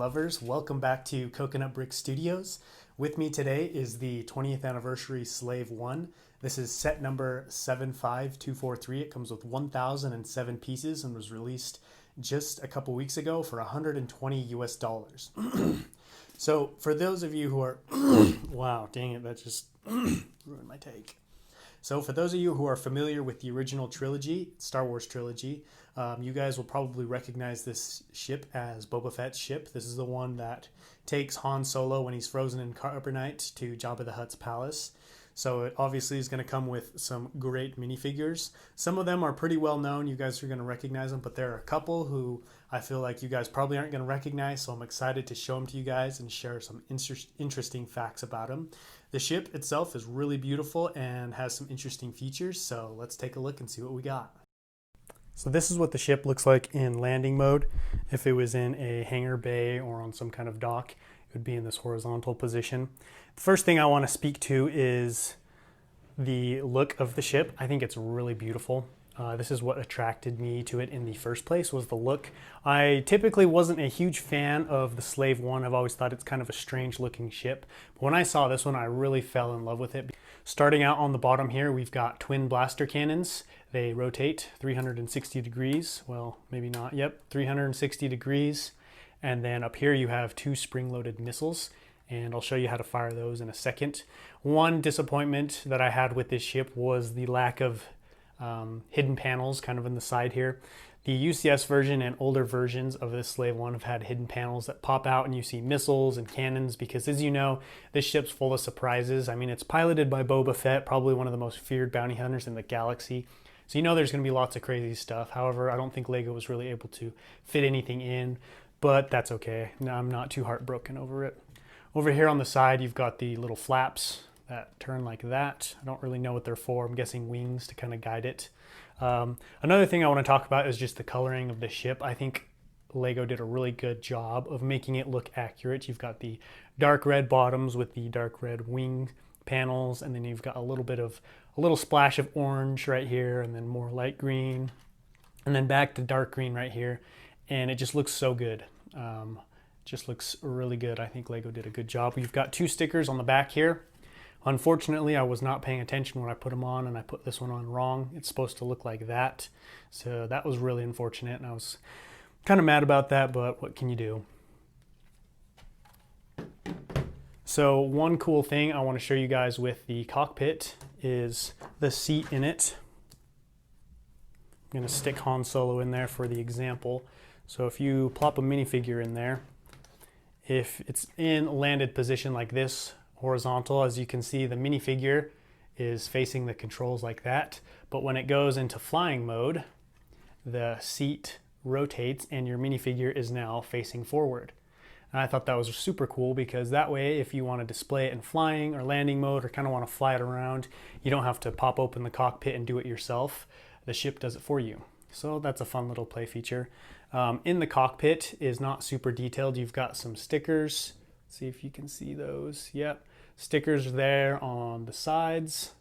Lovers, welcome back to Coconut Brick Studios. With me today is the 20th anniversary Slave 1. This is set number 75243. It comes with 1,007 pieces and was released just a couple weeks ago for 120 US dollars. So for those of you who are, wow, dang it, that just ruined my take. So for those of you who are familiar with the original trilogy, Star Wars trilogy, you guys will probably recognize this ship as Boba Fett's ship. This is the one that takes Han Solo when he's frozen in carbonite to Jabba the Hutt's palace. So it obviously is going to come with some great minifigures. Some of them are pretty well known. You guys are going to recognize them, but there are a couple who I feel like you guys probably aren't going to recognize. So I'm excited to show them to you guys and share some interesting facts about them. The ship itself is really beautiful and has some interesting features. So let's take a look and see what we got. So this is what the ship looks like in landing mode. If it was in a hangar bay or on some kind of dock, it would be in this horizontal position. The first thing I want to speak to is the look of the ship. I think it's really beautiful. This is what attracted me to it in the first place, was the look. I typically wasn't a huge fan of the Slave 1. I've always thought it's kind of a strange looking ship. But when I saw this one, I really fell in love with it. Starting out on the bottom here, we've got twin blaster cannons. They rotate 360 degrees. Well, maybe not. Yep, 360 degrees. And then up here you have two spring-loaded missiles, and I'll show you how to fire those in a second. One disappointment that I had with this ship was the lack of hidden panels kind of in the side here. The UCS version and older versions of this Slave 1 have had hidden panels that pop out and you see missiles and cannons because, as you know, this ship's full of surprises. I mean, it's piloted by Boba Fett, probably one of the most feared bounty hunters in the galaxy. So you know there's going to be lots of crazy stuff. However, I don't think LEGO was really able to fit anything in, but that's okay. I'm not too heartbroken over it. Over here on the side, you've got the little flaps that turn like that. I don't really know what they're for. I'm guessing wings to kind of guide it. Another thing I want to talk about is just the coloring of the ship. I think LEGO did a really good job of making it look accurate. You've got the dark red bottoms with the dark red wing panels, and then you've got a little splash of orange right here, and then more light green, and then back to dark green right here, and it just looks so good. Just looks really good. I think LEGO did a good job. We've got two stickers on the back here. Unfortunately, I was not paying attention when I put them on, and I put this one on wrong. It's supposed to look like that, so that was really unfortunate, and I was kind of mad about that, but what can you do? So one cool thing I want to show you guys with the cockpit is the seat in it. I'm going to stick Han Solo in there for the example. So if you plop a minifigure in there, if it's in landed position like this, horizontal, as you can see, the minifigure is facing the controls like that. But when it goes into flying mode, the seat rotates and your minifigure is now facing forward. And I thought that was super cool because that way, if you want to display it in flying or landing mode or kind of want to fly it around, you don't have to pop open the cockpit and do it yourself. The ship does it for you. So that's a fun little play feature. In the cockpit is not super detailed. You've got some stickers. Let's see if you can see those. Yep. Stickers there on the sides.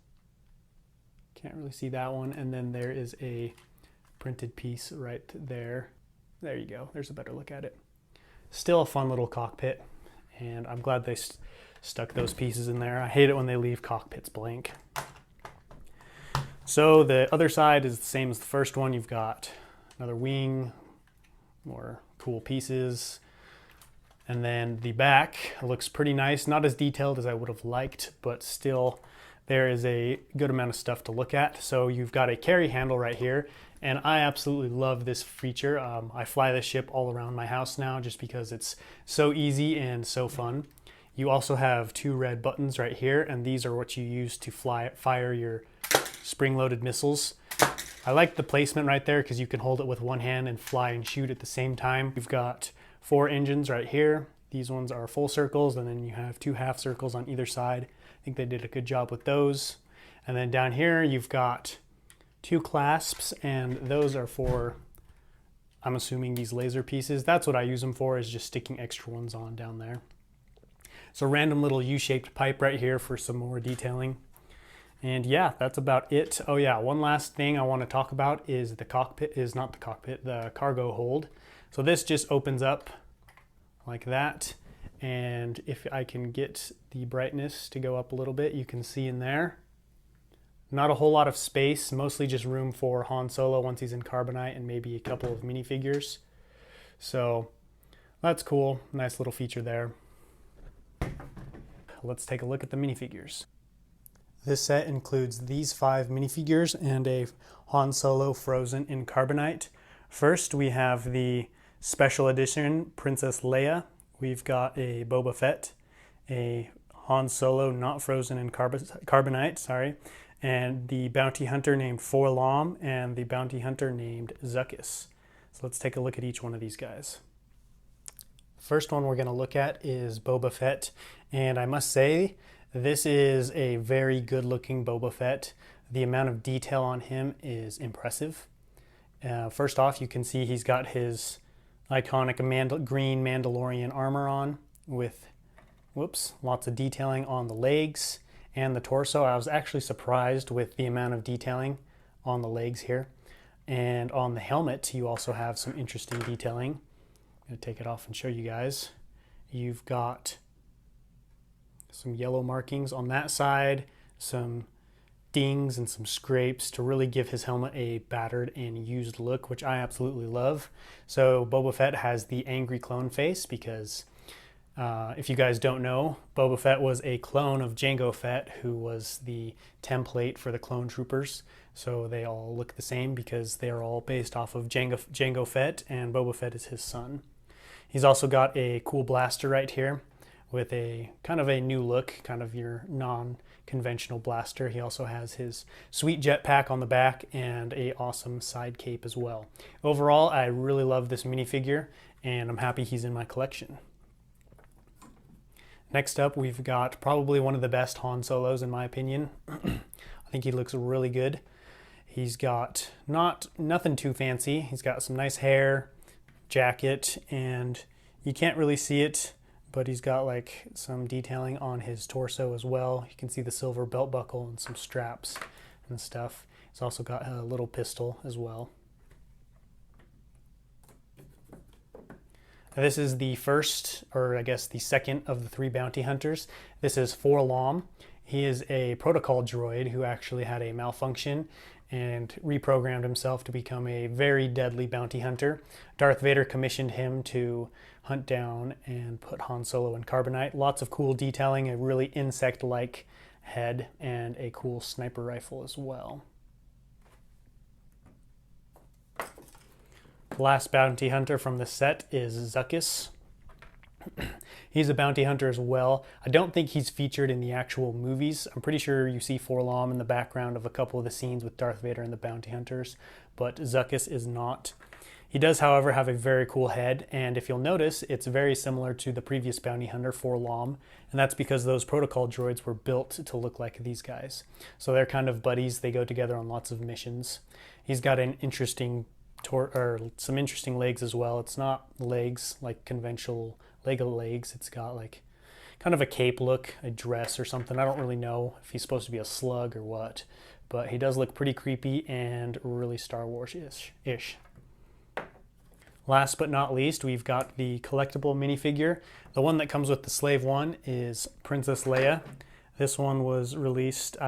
Can't really see that one. And then there is a printed piece right there. There you go. There's a better look at it. Still a fun little cockpit, and I'm glad they stuck those pieces in there. I hate it when they leave cockpits blank. So the other side is the same as the first one. You've got another wing, more cool pieces. And then the back looks pretty nice. Not as detailed as I would have liked, but still there is a good amount of stuff to look at. So you've got a carry handle right here, and I absolutely love this feature. I fly this ship all around my house now just because it's so easy and so fun. You also have two red buttons right here, and these are what you use to fire your spring-loaded missiles. I like the placement right there because you can hold it with one hand and fly and shoot at the same time. You've got 4 engines right here. These ones are full circles, and then you have 2 half circles on either side. I think they did a good job with those. And then down here you've got 2 clasps, and those are for, I'm assuming, these laser pieces. That's what I use them for, is just sticking extra ones on down there. So random little U-shaped pipe right here for some more detailing. And yeah, that's about it. Oh yeah, one last thing I want to talk about is the cargo hold. So this just opens up like that. And if I can get the brightness to go up a little bit, you can see in there. Not a whole lot of space, mostly just room for Han Solo once he's in carbonite and maybe a couple of minifigures. So that's cool, nice little feature there. Let's take a look at the minifigures. This set includes these 5 minifigures and a Han Solo frozen in carbonite. First, we have the special edition Princess Leia. We've got a Boba Fett, a Han Solo not frozen in carbonite, and the bounty hunter named Forlom and the bounty hunter named Zuckuss. So let's take a look at each one of these guys. First one we're going to look at is Boba Fett, and I must say this is a very good looking Boba Fett. The amount of detail on him is impressive. First off, you can see he's got his iconic green Mandalorian armor on with, lots of detailing on the legs and the torso. I was actually surprised with the amount of detailing on the legs here. And on the helmet, you also have some interesting detailing. I'm going to take it off and show you guys. You've got some yellow markings on that side, some dings and some scrapes to really give his helmet a battered and used look, which I absolutely love. So Boba Fett has the angry clone face because if you guys don't know, Boba Fett was a clone of Jango Fett, who was the template for the clone troopers. So they all look the same because they're all based off of Jango Fett, and Boba Fett is his son. He's also got a cool blaster right here with a kind of a new look, kind of your non-conventional blaster. He also has his sweet jetpack on the back and a awesome side cape as well. Overall, I really love this minifigure, and I'm happy he's in my collection. Next up, we've got probably one of the best Han Solos in my opinion. I think he looks really good. He's got nothing too fancy. He's got some nice hair, jacket, and you can't really see it, but he's got like some detailing on his torso as well. You can see the silver belt buckle and some straps and stuff. He's also got a little pistol as well. This is the first, or I guess the second of the 3 bounty hunters. This is Forlom. He is a protocol droid who actually had a malfunction and reprogrammed himself to become a very deadly bounty hunter. Darth Vader commissioned him to hunt down and put Han Solo in carbonite. Lots of cool detailing, a really insect-like head, and a cool sniper rifle as well. The last bounty hunter from the set is Zuckuss. He's a bounty hunter as well. I don't think he's featured in the actual movies. I'm pretty sure you see Forlom in the background of a couple of the scenes with Darth Vader and the bounty hunters, but Zuckuss is not. He does, however, have a very cool head, and if you'll notice, it's very similar to the previous bounty hunter, Forlom, and that's because those protocol droids were built to look like these guys. So they're kind of buddies. They go together on lots of missions. He's got an interesting some interesting legs as well. It's not legs like conventional Lego legs. It's got like kind of a cape look, a dress or something. I don't really know if he's supposed to be a slug or what, but he does look pretty creepy and really Star Wars-ish. Last but not least, we've got the collectible minifigure. The one that comes with the Slave One is Princess Leia. This one was released in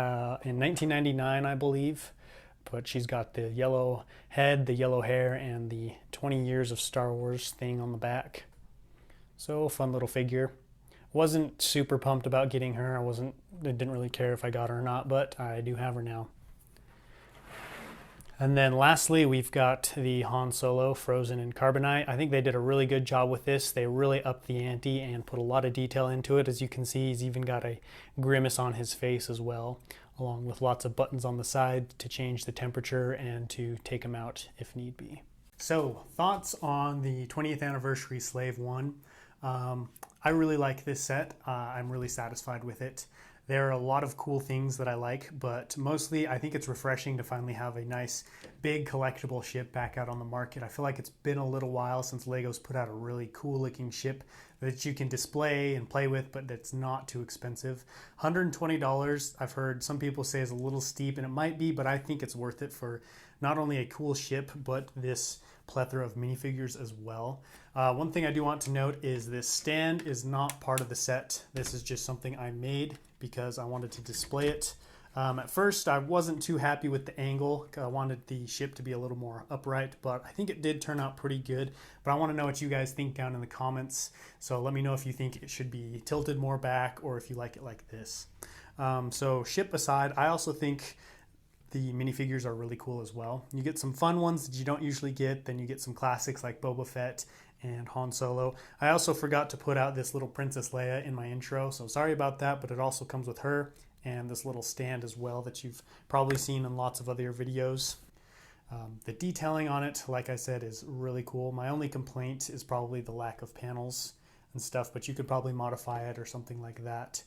1999, I believe. But she's got the yellow head, the yellow hair, and the 20 years of Star Wars thing on the back. So, fun little figure. Wasn't super pumped about getting her. I didn't really care if I got her or not, but I do have her now. And then lastly, we've got the Han Solo frozen in carbonite. I think they did a really good job with this. They really upped the ante and put a lot of detail into it. As you can see, he's even got a grimace on his face as well, along with lots of buttons on the side to change the temperature and to take him out if need be. So, thoughts on the 20th anniversary Slave One. I really like this set. I'm really satisfied with it. There are a lot of cool things that I like, but mostly I think it's refreshing to finally have a nice big collectible ship back out on the market. I feel like it's been a little while since Lego's put out a really cool looking ship that you can display and play with, but that's not too expensive. $120, I've heard some people say is a little steep, and it might be, but I think it's worth it for not only a cool ship, but this plethora of minifigures as well. One thing I do want to note is this stand is not part of the set. This is just something I made because I wanted to display it. At first, I wasn't too happy with the angle. I wanted the ship to be a little more upright, but I think it did turn out pretty good. But I want to know what you guys think down in the comments. So let me know if you think it should be tilted more back or if you like it like this. So ship aside, I also think the minifigures are really cool as well. You get some fun ones that you don't usually get. Then you get some classics like Boba Fett and Han Solo. I also forgot to put out this little Princess Leia in my intro, so sorry about that, but it also comes with her and this little stand as well that you've probably seen in lots of other videos. The detailing on it, like I said, is really cool. My only complaint is probably the lack of panels and stuff, but you could probably modify it or something like that.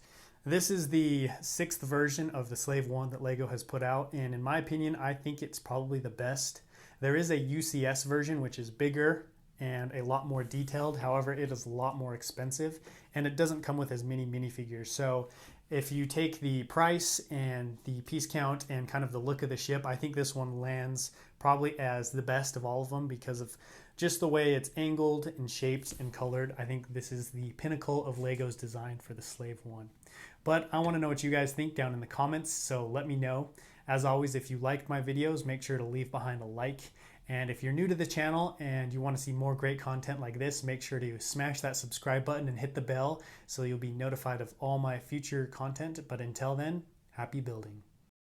This is the 6th version of the Slave 1 that LEGO has put out, and in my opinion, I think it's probably the best. There is a UCS version, which is bigger and a lot more detailed. However, it is a lot more expensive, and it doesn't come with as many minifigures. So if you take the price and the piece count and kind of the look of the ship, I think this one lands probably as the best of all of them because of just the way it's angled and shaped and colored. I think this is the pinnacle of LEGO's design for the Slave 1. But I want to know what you guys think down in the comments, so let me know. As always, if you liked my videos, make sure to leave behind a like. And if you're new to the channel and you want to see more great content like this, make sure to smash that subscribe button and hit the bell so you'll be notified of all my future content. But until then, happy building.